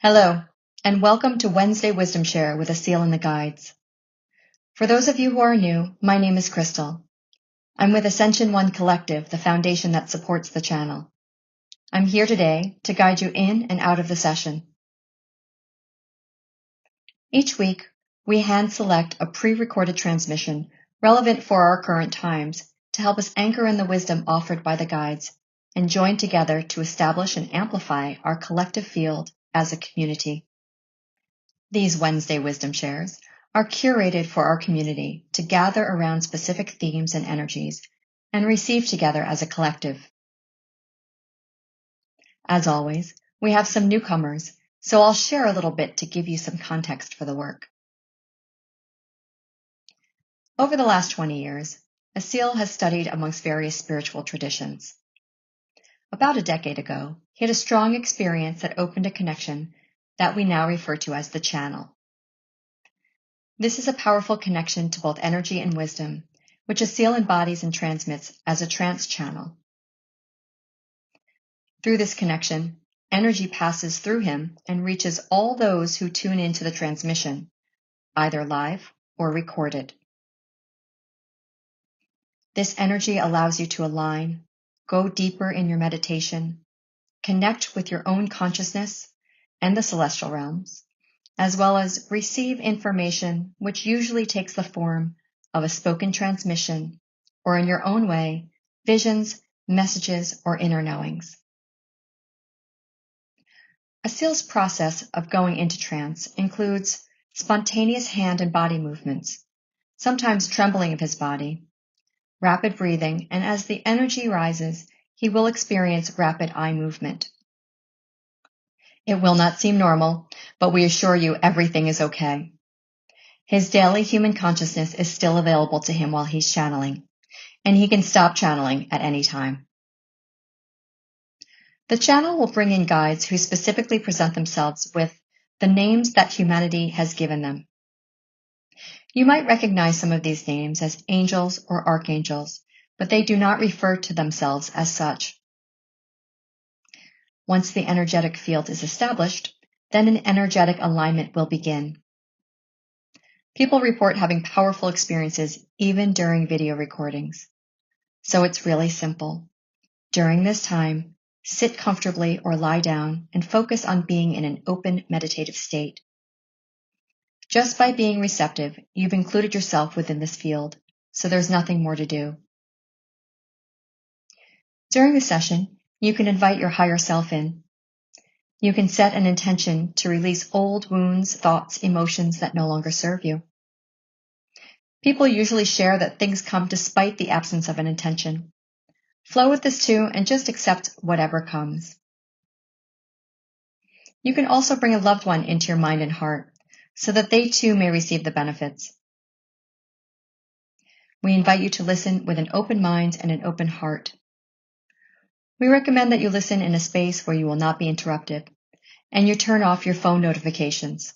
Hello, and welcome to Wednesday Wisdom Share with Asil the Guides. For those of you who are new, my name is Crystal. I'm with Ascension One Collective, the foundation that supports the channel. I'm here today to guide you in and out of the session. Each week, we hand select a pre-recorded transmission relevant for our current times to help us anchor in the wisdom offered by the guides and join together to establish and amplify our collective field as a community. These Wednesday Wisdom Shares are curated for our community to gather around specific themes and energies and receive together as a collective. As always, we have some newcomers, so I'll share a little bit to give you some context for the work. Over the last 20 years, Asil has studied amongst various spiritual traditions. About a decade ago, he had a strong experience that opened a connection that we now refer to as the channel. This is a powerful connection to both energy and wisdom, which Asil embodies and transmits as a trance channel. Through this connection, energy passes through him and reaches all those who tune into the transmission, either live or recorded. This energy allows you to align, go deeper in your meditation, connect with your own consciousness and the celestial realms, as well as receive information which usually takes the form of a spoken transmission, or in your own way, visions, messages, or inner knowings. Asil's process of going into trance includes spontaneous hand and body movements, sometimes trembling of his body, rapid breathing, and as the energy rises, he will experience rapid eye movement. It will not seem normal, but we assure you everything is okay. His daily human consciousness is still available to him while he's channeling, and he can stop channeling at any time. The channel will bring in guides who specifically present themselves with the names that humanity has given them. You might recognize some of these names as angels or archangels, but they do not refer to themselves as such. Once the energetic field is established, then an energetic alignment will begin. People report having powerful experiences even during video recordings. So it's really simple. During this time, sit comfortably or lie down and focus on being in an open meditative state. Just by being receptive, you've included yourself within this field, so there's nothing more to do. During the session, you can invite your higher self in. You can set an intention to release old wounds, thoughts, emotions that no longer serve you. People usually share that things come despite the absence of an intention. Flow with this too and just accept whatever comes. You can also bring a loved one into your mind and heart so that they too may receive the benefits. We invite you to listen with an open mind and an open heart. We recommend that you listen in a space where you will not be interrupted, and you turn off your phone notifications.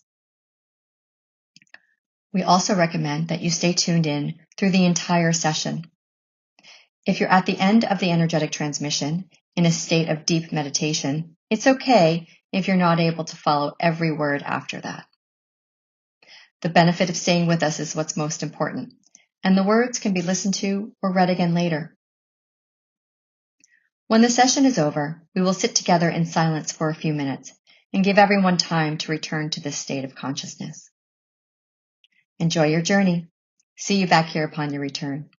We also recommend that you stay tuned in through the entire session. If you're at the end of the energetic transmission in a state of deep meditation, it's okay if you're not able to follow every word after that. The benefit of staying with us is what's most important, and the words can be listened to or read again later. When the session is over, we will sit together in silence for a few minutes and give everyone time to return to this state of consciousness. Enjoy your journey. See you back here upon your return.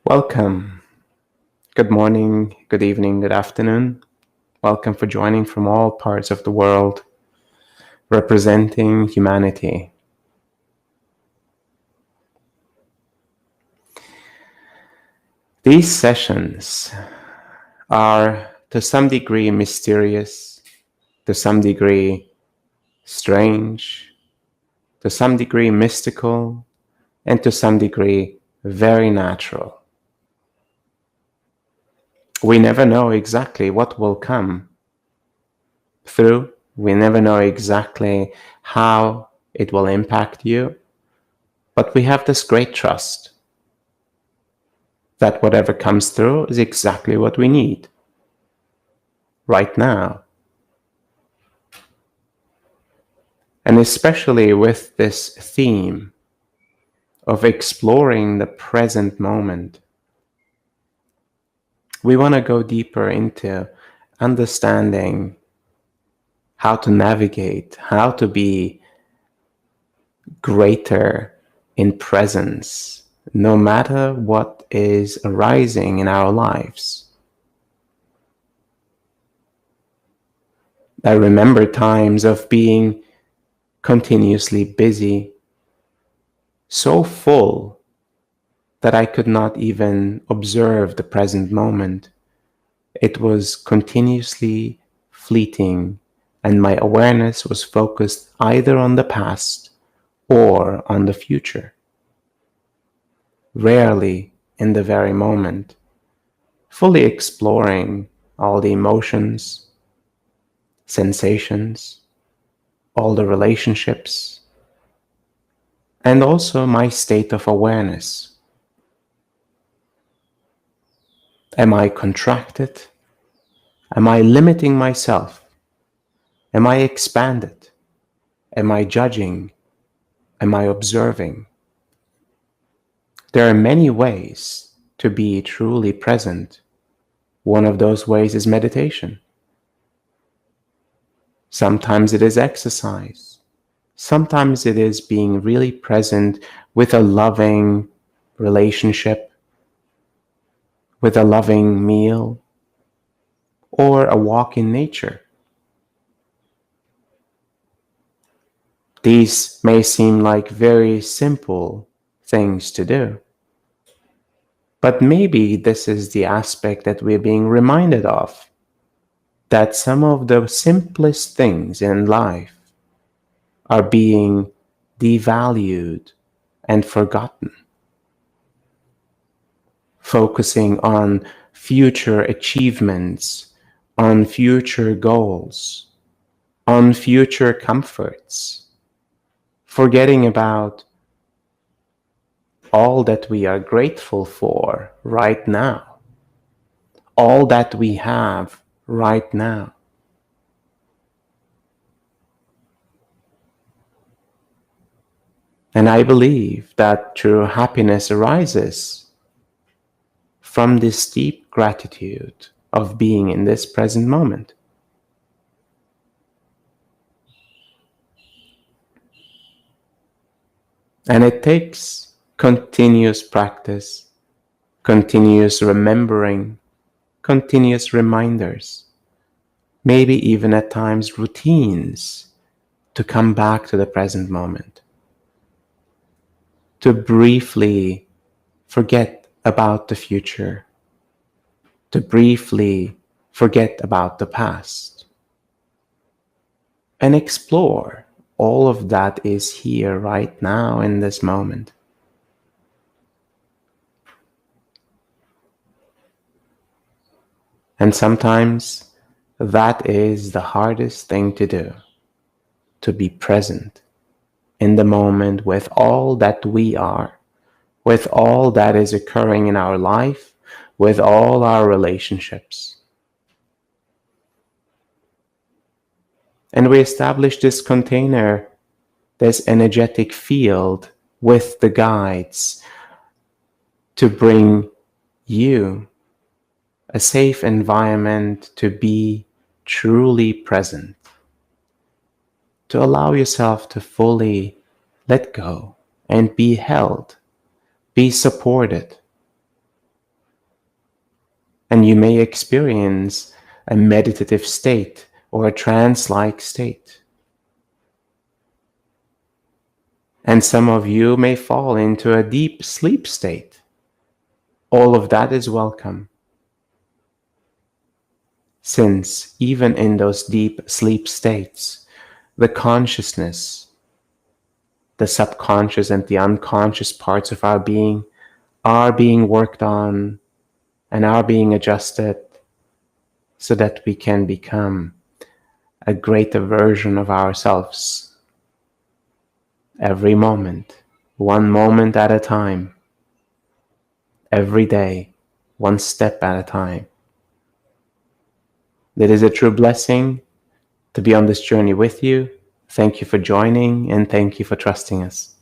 Welcome. Good morning, good evening, good afternoon. Welcome for joining from all parts of the world, representing humanity. These sessions are to some degree mysterious, to some degree strange, to some degree mystical, and to some degree very natural. We never know exactly what will come through. We never know exactly how it will impact you, but we have this great trust. that whatever comes through is exactly what we need right now. And especially with this theme of exploring the present moment, we want to go deeper into understanding how to navigate, how to be greater in presence, no matter what is arising in our lives. I remember times of being continuously busy, so full that I could not even observe the present moment. It was continuously fleeting, and my awareness was focused either on the past or on the future. Rarely in the very moment, fully exploring all the emotions, sensations, all the relationships, and also my state of awareness. Am I contracted? Am I limiting myself? Am I expanded? Am I judging? Am I observing? There are many ways to be truly present. One of those ways is meditation. Sometimes it is exercise. Sometimes it is being really present with a loving relationship, with a loving meal, or a walk in nature. These may seem like very simple things to do, but maybe this is the aspect that we're being reminded of, that some of the simplest things in life are being devalued and forgotten. Focusing on future achievements, on future goals, on future comforts, forgetting about all that we are grateful for right now, all that we have right now. And I believe that true happiness arises from this deep gratitude of being in this present moment. And it takes continuous practice, continuous remembering, continuous reminders, maybe even at times routines to come back to the present moment, to briefly forget about the future, to briefly forget about the past, and explore all of that is here right now in this moment. And sometimes that is the hardest thing to do, to be present in the moment with all that we are, with all that is occurring in our life, with all our relationships. And we establish this container, this energetic field with the guides to bring you a safe environment to be truly present, to allow yourself to fully let go and be held, be supported. And you may experience a meditative state or a trance-like state. And some of you may fall into a deep sleep state. All of that is welcome, since even in those deep sleep states, the consciousness, the subconscious and the unconscious parts of our being are being worked on and are being adjusted so that we can become a greater version of ourselves every moment, one moment at a time. every day, one step at a time. It is a true blessing to be on this journey with you. Thank you for joining, and thank you for trusting us.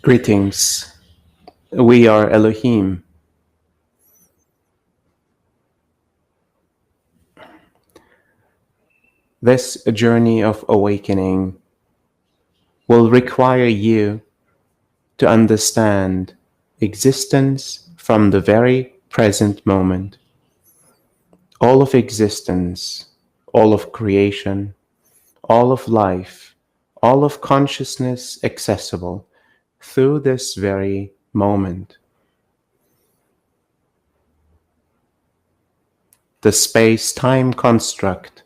Greetings. We are Elohim. This journey of awakening will require you to understand existence from the very present moment. All of existence, all of creation, all of life, all of consciousness accessible through this very moment. The space-time construct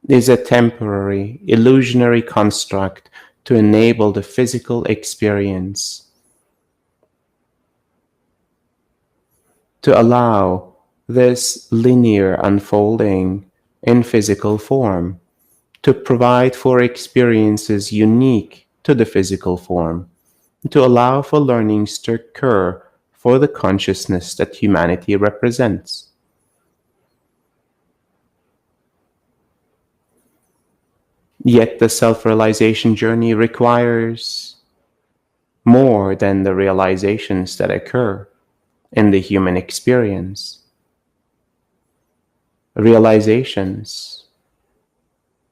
is a temporary, illusionary construct to enable the physical experience, to allow this linear unfolding in physical form, to provide for experiences unique to the physical form, to allow for learnings to occur for the consciousness that humanity represents. Yet the self-realization journey requires more than the realizations that occur in the human experience. Realizations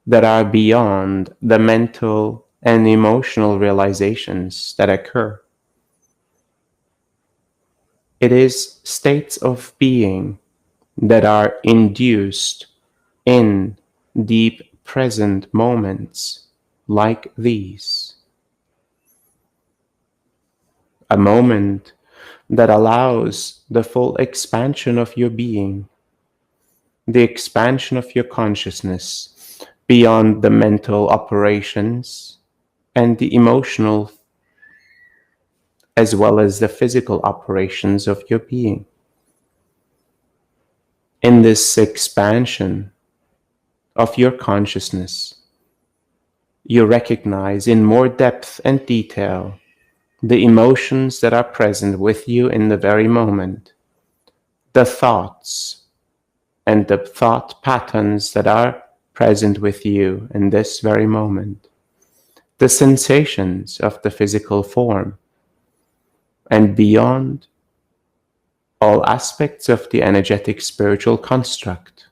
that are beyond the mental and emotional realizations that occur. It is states of being that are induced in deep present moments like these. A moment that allows the full expansion of your being, the expansion of your consciousness beyond the mental operations and the emotional as well as the physical operations of your being. In this expansion of your consciousness, you recognize in more depth and detail the emotions that are present with you in the very moment, the thoughts and the thought patterns that are present with you in this very moment, the sensations of the physical form, and beyond all aspects of the energetic spiritual construct,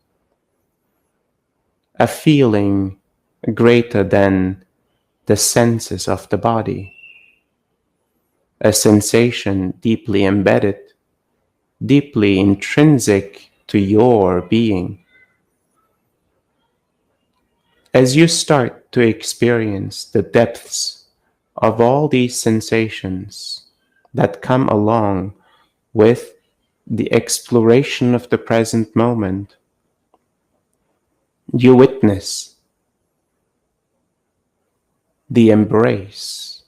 a feeling greater than the senses of the body, a sensation deeply embedded, deeply intrinsic to your being. As you start to experience the depths of all these sensations that come along with the exploration of the present moment, you witness the embrace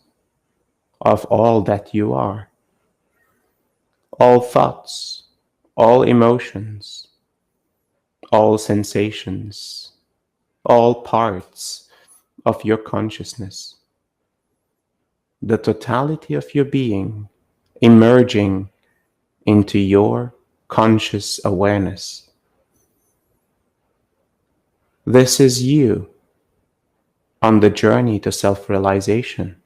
of all that you are, all thoughts, all emotions, all sensations, all parts of your consciousness, the totality of your being emerging into your conscious awareness. This is you on the journey to self-realization.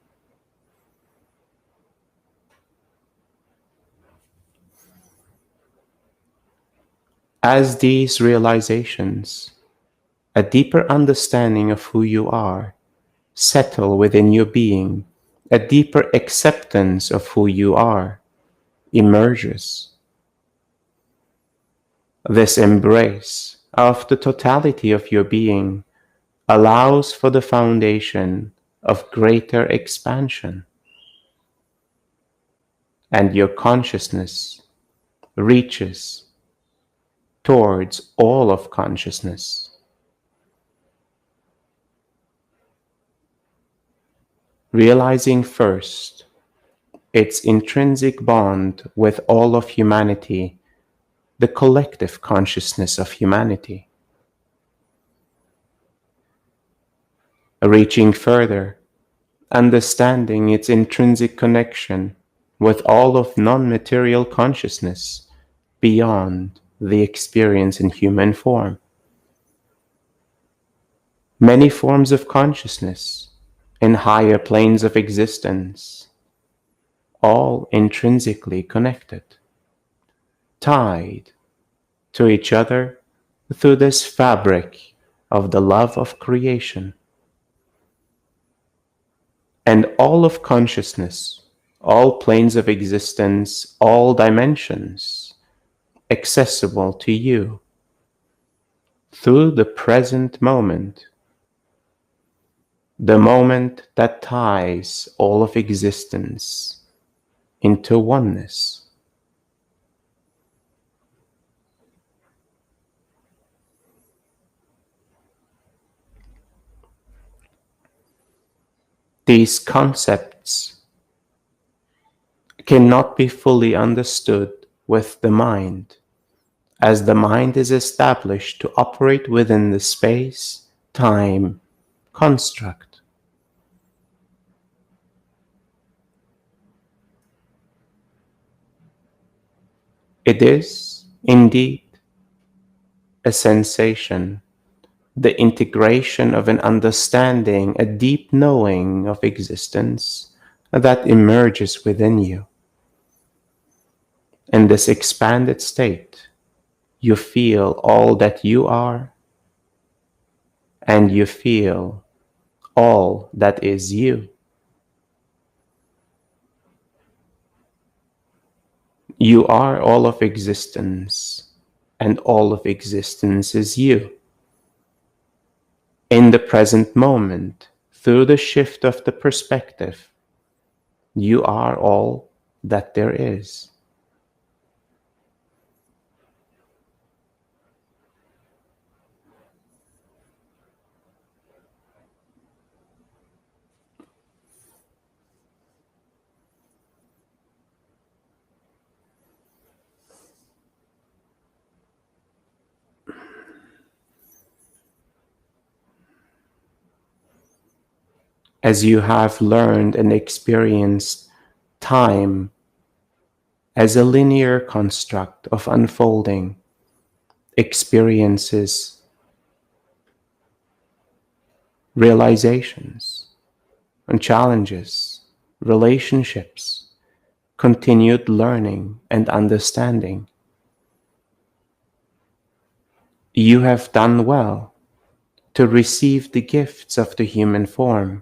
As these realizations, a deeper understanding of who you are, settle within your being, a deeper acceptance of who you are emerges. This embrace of the totality of your being allows for the foundation of greater expansion, and your consciousness reaches towards all of consciousness, realizing first its intrinsic bond with all of humanity, the collective consciousness of humanity. Reaching further, understanding its intrinsic connection with all of non-material consciousness beyond the experience in human form. Many forms of consciousness in higher planes of existence, all intrinsically connected, tied to each other through this fabric of the love of creation. And all of consciousness, all planes of existence, all dimensions, accessible to you through the present moment, the moment that ties all of existence into oneness. These concepts cannot be fully understood with the mind, as the mind is established to operate within the space-time construct. It is, indeed, a sensation, the integration of an understanding, a deep knowing of existence that emerges within you. In this expanded state, you feel all that you are, and you feel all that is you. You are all of existence, and all of existence is you. In the present moment, through the shift of the perspective, you are all that there is. As you have learned and experienced time as a linear construct of unfolding experiences, realizations, and challenges, relationships, continued learning and understanding, you have done well to receive the gifts of the human form.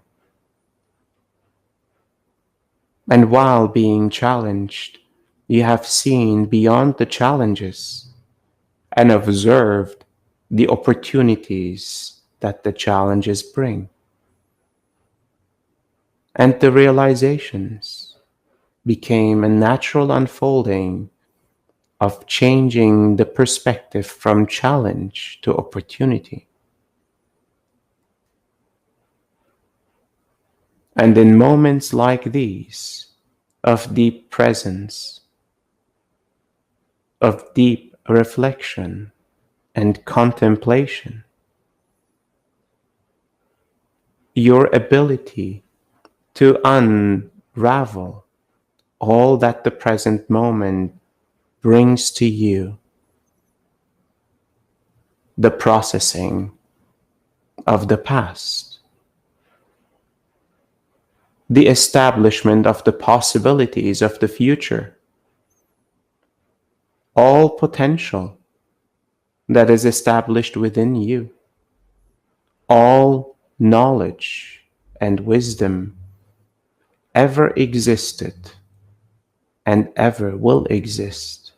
And while being challenged, you have seen beyond the challenges and observed the opportunities that the challenges bring. And the realizations became a natural unfolding of changing the perspective from challenge to opportunity. And in moments like these, of deep presence, of deep reflection and contemplation, your ability to unravel all that the present moment brings to you, the processing of the past, the establishment of the possibilities of the future, all potential that is established within you, all knowledge and wisdom ever existed and ever will exist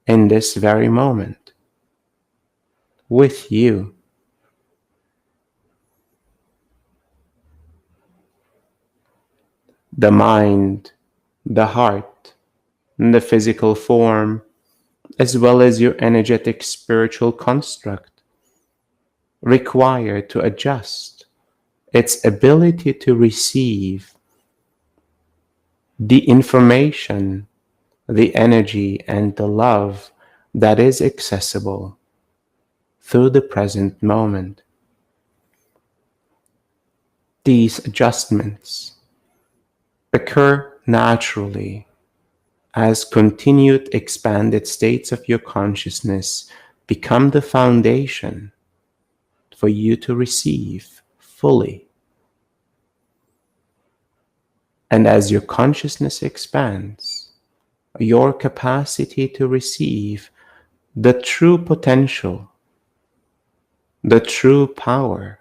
in this very moment with you. The mind, the heart, and the physical form, as well as your energetic spiritual construct, require to adjust its ability to receive the information, the energy, and the love that is accessible through the present moment. These adjustments occur naturally as continued expanded states of your consciousness become the foundation for you to receive fully. And as your consciousness expands, your capacity to receive the true potential, the true power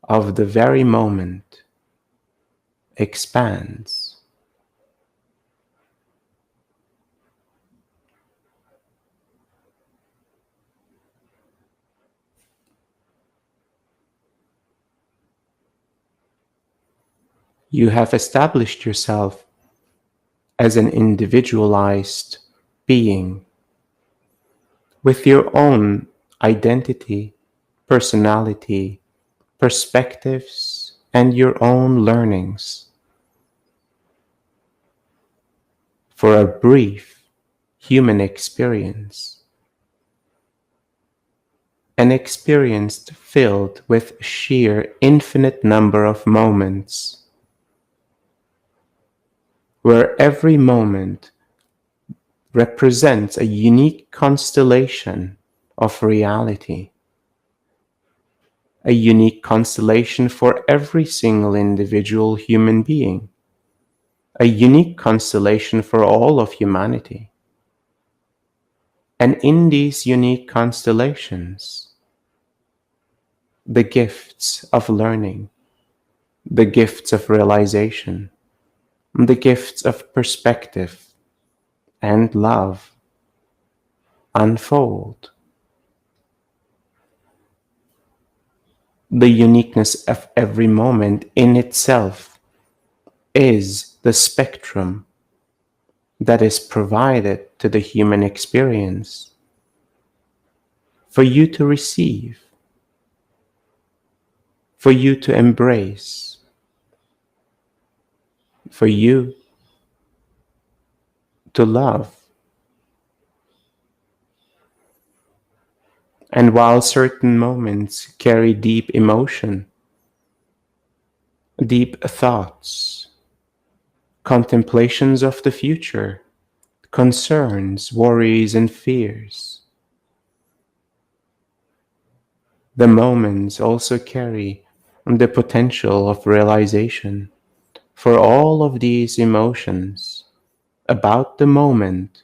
of the very moment expands. You have established yourself as an individualized being with your own identity, personality, perspectives, and your own learnings. For a brief human experience, an experience filled with sheer infinite number of moments, where every moment represents a unique constellation of reality, a unique constellation for every single individual human being, a unique constellation for all of humanity. And in these unique constellations, the gifts of learning, the gifts of realization, the gifts of perspective and love unfold. The uniqueness of every moment in itself is the spectrum that is provided to the human experience for you to receive, for you to embrace, for you to love. And while certain moments carry deep emotion, deep thoughts, contemplations of the future, concerns, worries, and fears, the moments also carry the potential of realization for all of these emotions about the moment,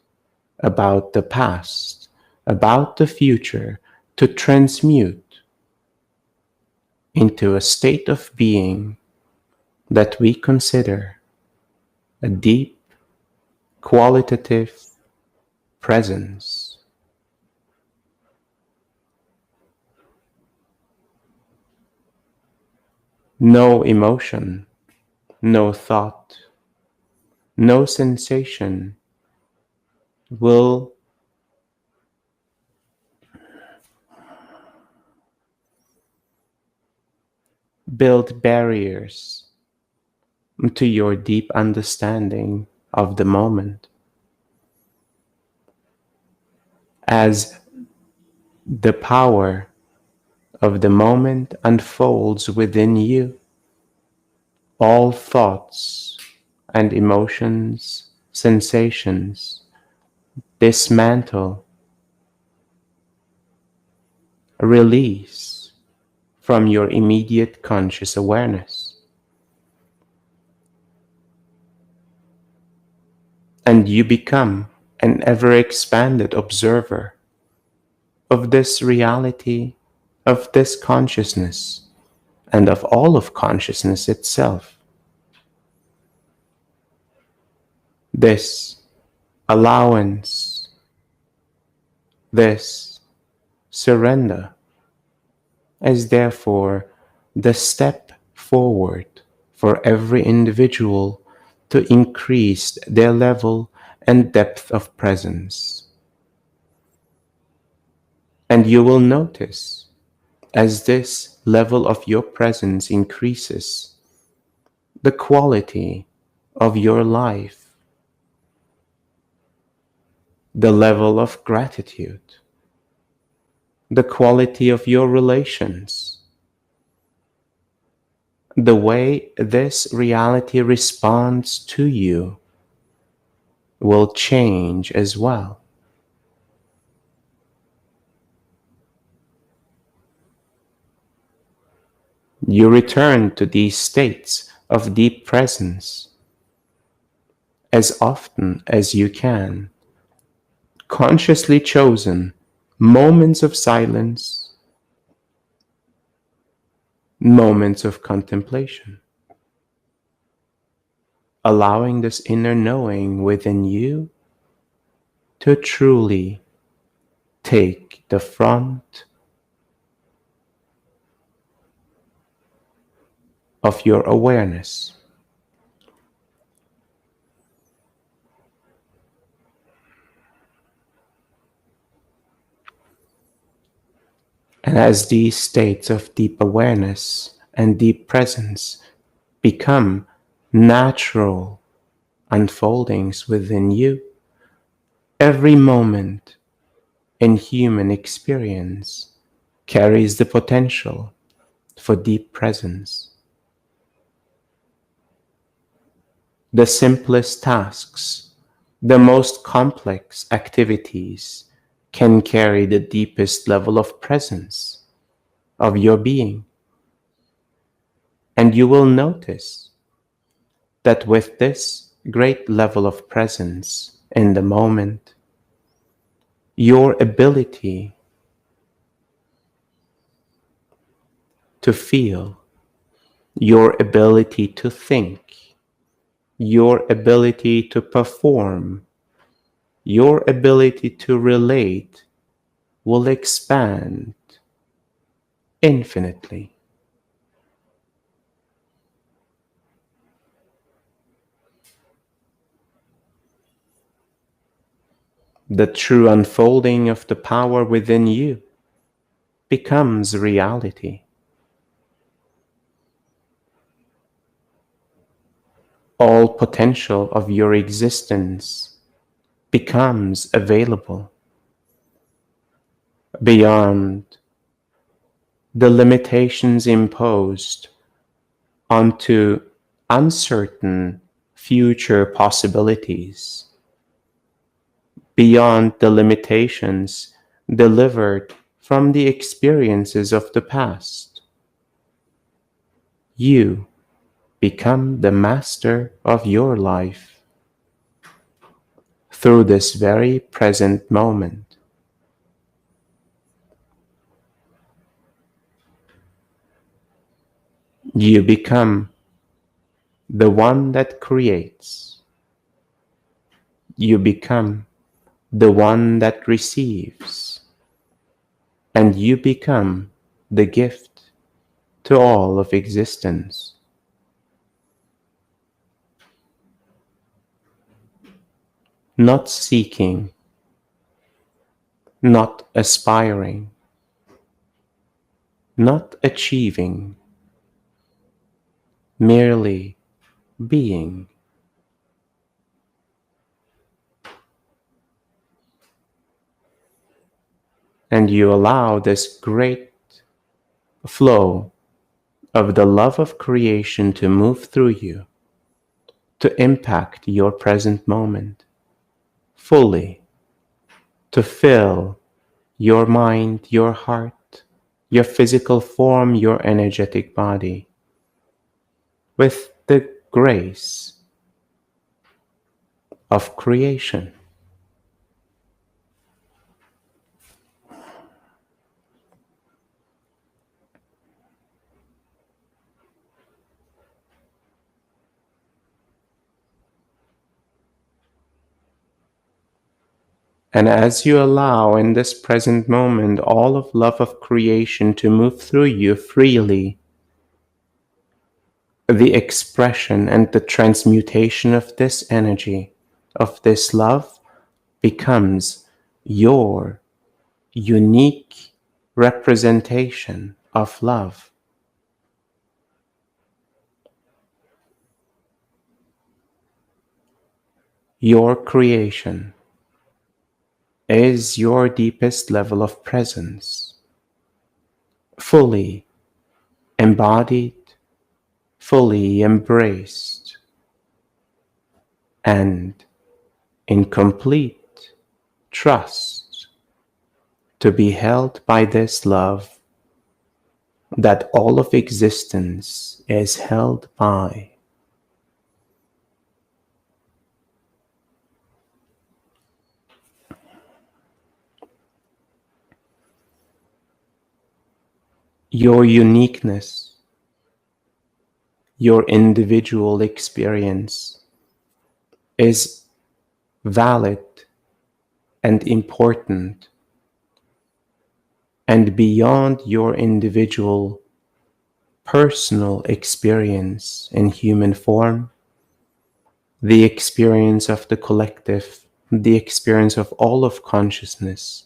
about the past, about the future, to transmute into a state of being that we consider a deep, qualitative presence. No emotion, no thought, no sensation will build barriers to your deep understanding of the moment. As the power of the moment unfolds within you, all thoughts and emotions, sensations dismantle, release from your immediate conscious awareness. And you become an ever expanded observer of this reality, of this consciousness, and of all of consciousness itself. This allowance, this surrender is therefore the step forward for every individual to increase their level and depth of presence. And you will notice, as this level of your presence increases, the quality of your life, the level of gratitude, the quality of your relations, the way this reality responds to you will change as well. You return to these states of deep presence as often as you can, consciously chosen moments of silence, moments of contemplation, allowing this inner knowing within you to truly take the front of your awareness. And as these states of deep awareness and deep presence become natural unfoldings within you, every moment in human experience carries the potential for deep presence. The simplest tasks, the most complex activities can carry the deepest level of presence of your being. And you will notice that with this great level of presence in the moment, your ability to feel, your ability to think, your ability to perform, your ability to relate will expand infinitely. The true unfolding of the power within you becomes reality. All potential of your existence becomes available beyond the limitations imposed onto uncertain future possibilities, beyond the limitations delivered from the experiences of the past. You become the master of your life through this very present moment. You become the one that creates. you become the one that receives, and you become the gift to all of existence. Not seeking, not aspiring, not achieving, merely being. And you allow this great flow of the love of creation to move through you, to impact your present moment fully, to fill your mind, your heart, your physical form, your energetic body with the grace of creation. And as you allow in this present moment all of love of creation to move through you freely, the expression and the transmutation of this energy, of this love, becomes your unique representation of love. Your creation is your deepest level of presence, fully embodied, fully embraced, and in complete trust to be held by this love that all of existence is held by. Your uniqueness, your individual experience is valid and important, and beyond your individual personal experience in human form, the experience of the collective, the experience of all of consciousness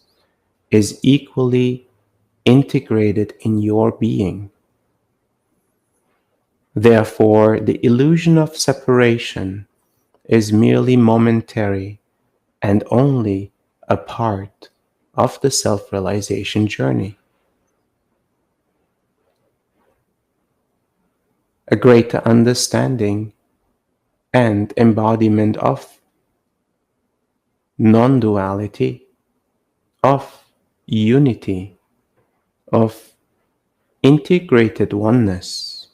is equally integrated in your being. Therefore, the illusion of separation is merely momentary and only a part of the self-realization journey. A greater understanding and embodiment of non-duality, of unity, of integrated oneness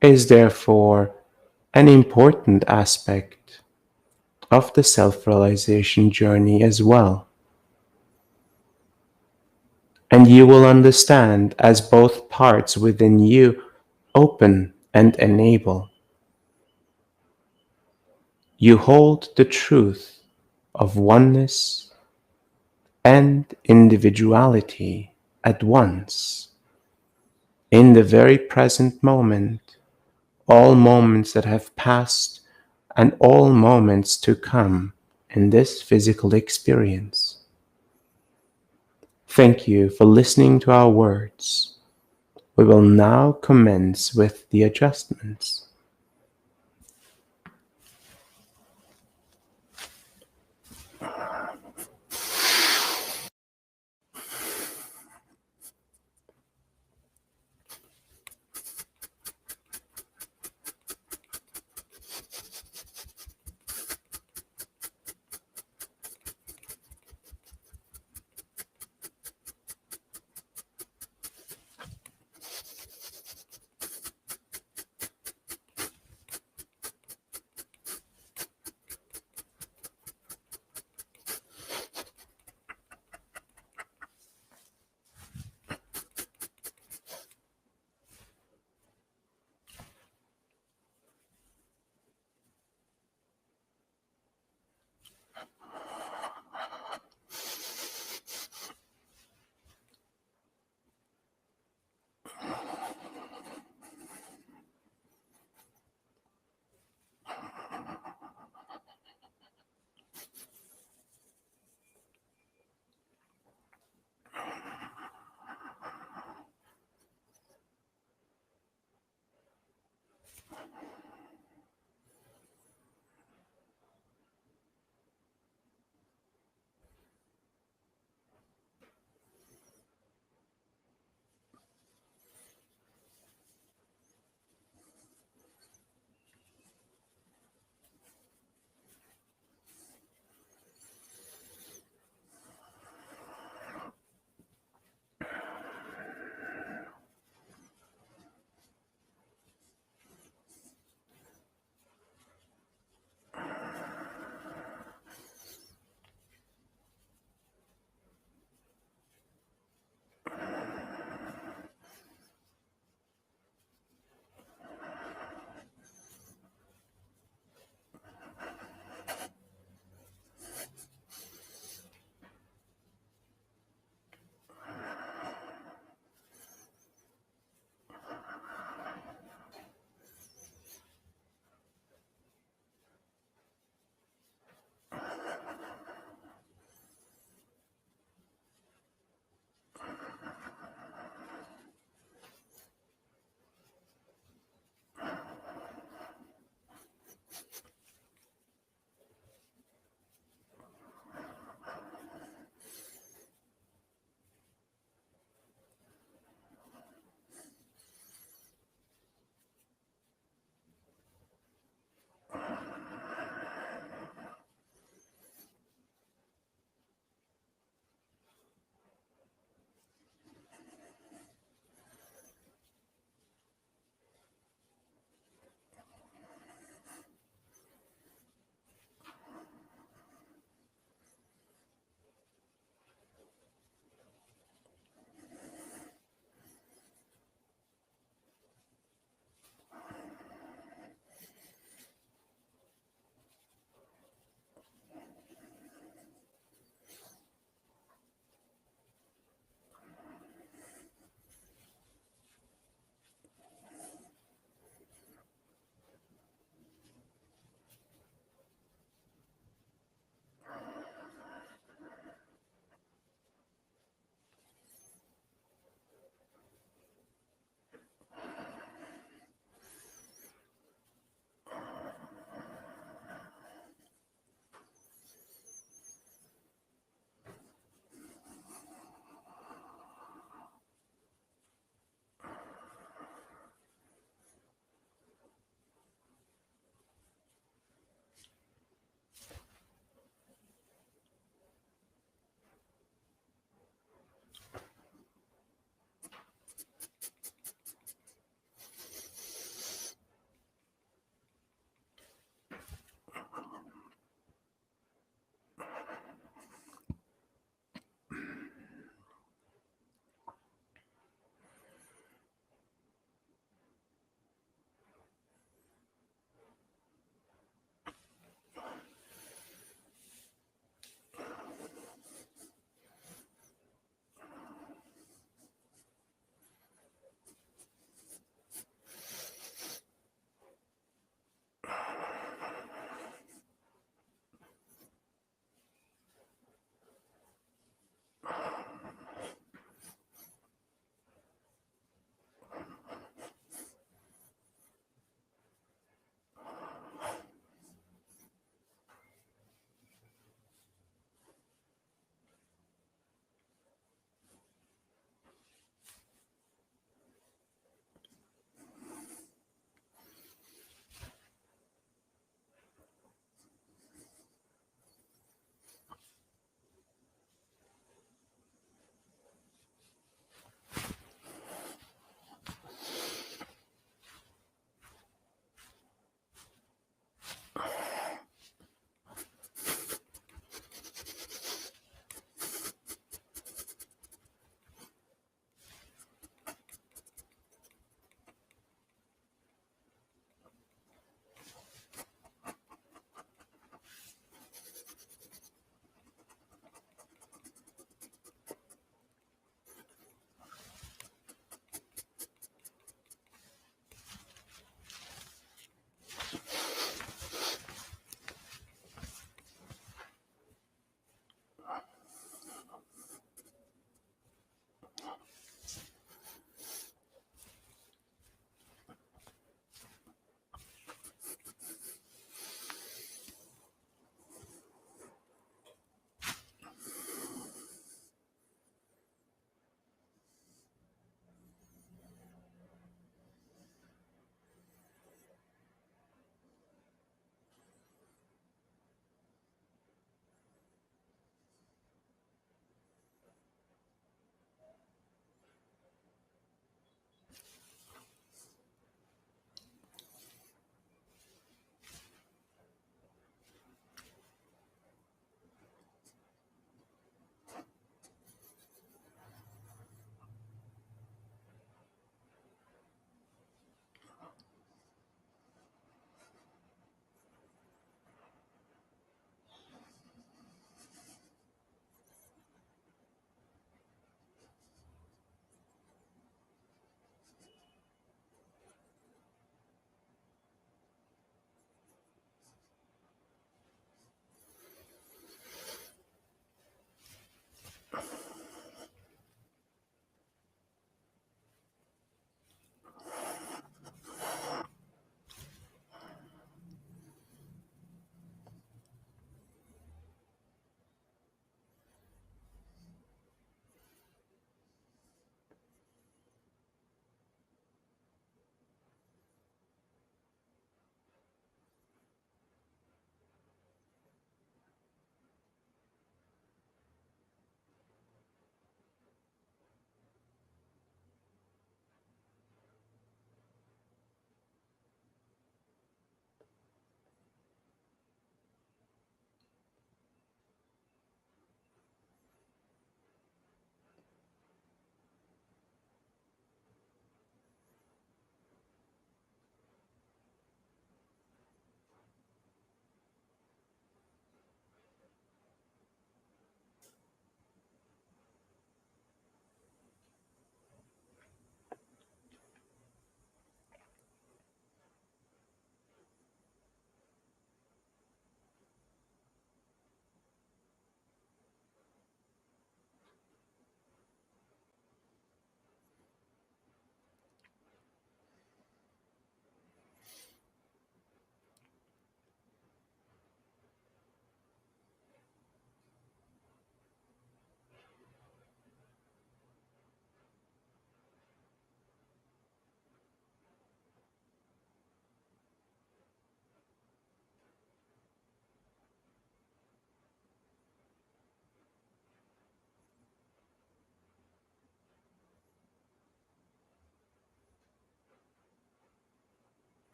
is therefore an important aspect of the self-realization journey as well. And you will understand as both parts within you open and enable. You hold the truth of oneness and individuality at once, in the very present moment, all moments that have passed and all moments to come in this physical experience. Thank you for listening to our words. We will now commence with the adjustments.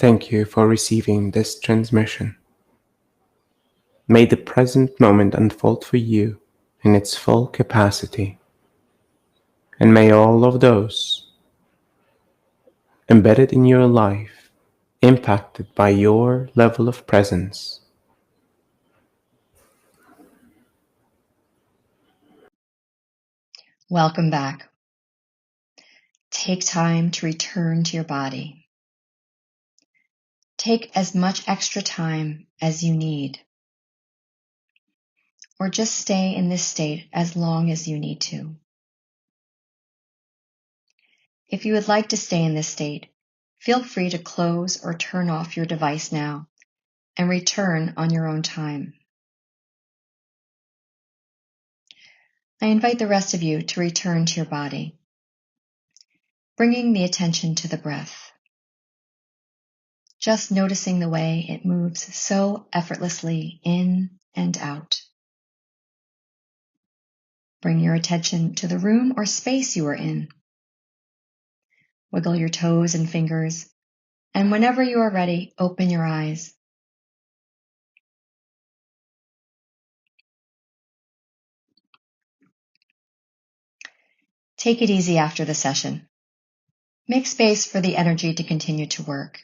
Thank you for receiving this transmission. May the present moment unfold for you in its full capacity, and may all of those embedded in your life, impacted by your level of presence, Welcome back. Take time to return to your body. Take as much extra time as you need, or just stay in this state as long as you need to. If you would like to stay in this state, feel free to close or turn off your device now and return on your own time. I invite the rest of you to return to your body, bringing the attention to the breath, just noticing the way it moves so effortlessly in and out. Bring your attention to the room or space you are in. Wiggle your toes and fingers, and whenever you are ready, open your eyes. Take it easy after the session. Make space for the energy to continue to work.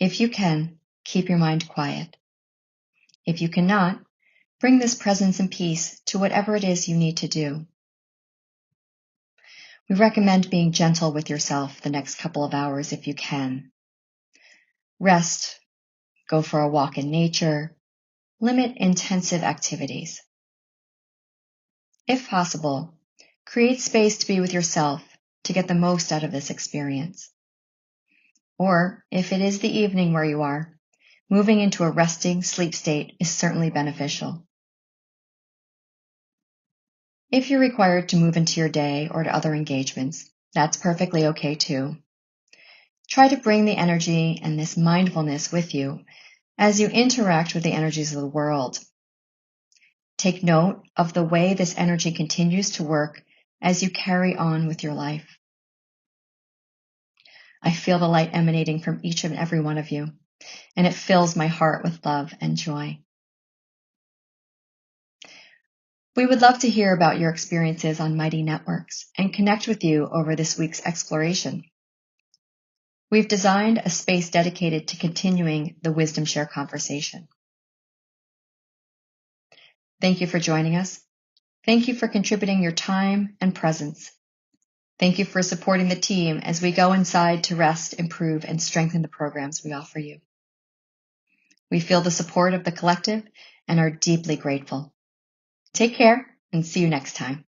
If you can, keep your mind quiet. If you cannot, bring this presence and peace to whatever it is you need to do. We recommend being gentle with yourself the next couple of hours if you can. Rest, go for a walk in nature, limit intensive activities. If possible, create space to be with yourself to get the most out of this experience. Or, if it is the evening where you are, moving into a resting sleep state is certainly beneficial. If you're required to move into your day or to other engagements, that's perfectly okay too. Try to bring the energy and this mindfulness with you as you interact with the energies of the world. Take note of the way this energy continues to work as you carry on with your life. I feel the light emanating from each and every one of you, and it fills my heart with love and joy. We would love to hear about your experiences on Mighty Networks and connect with you over this week's exploration. We've designed a space dedicated to continuing the Wisdom Share conversation. Thank you for joining us. Thank you for contributing your time and presence. Thank you for supporting the team as we go inside to rest, improve, and strengthen the programs we offer you. We feel the support of the collective and are deeply grateful. Take care and see you next time.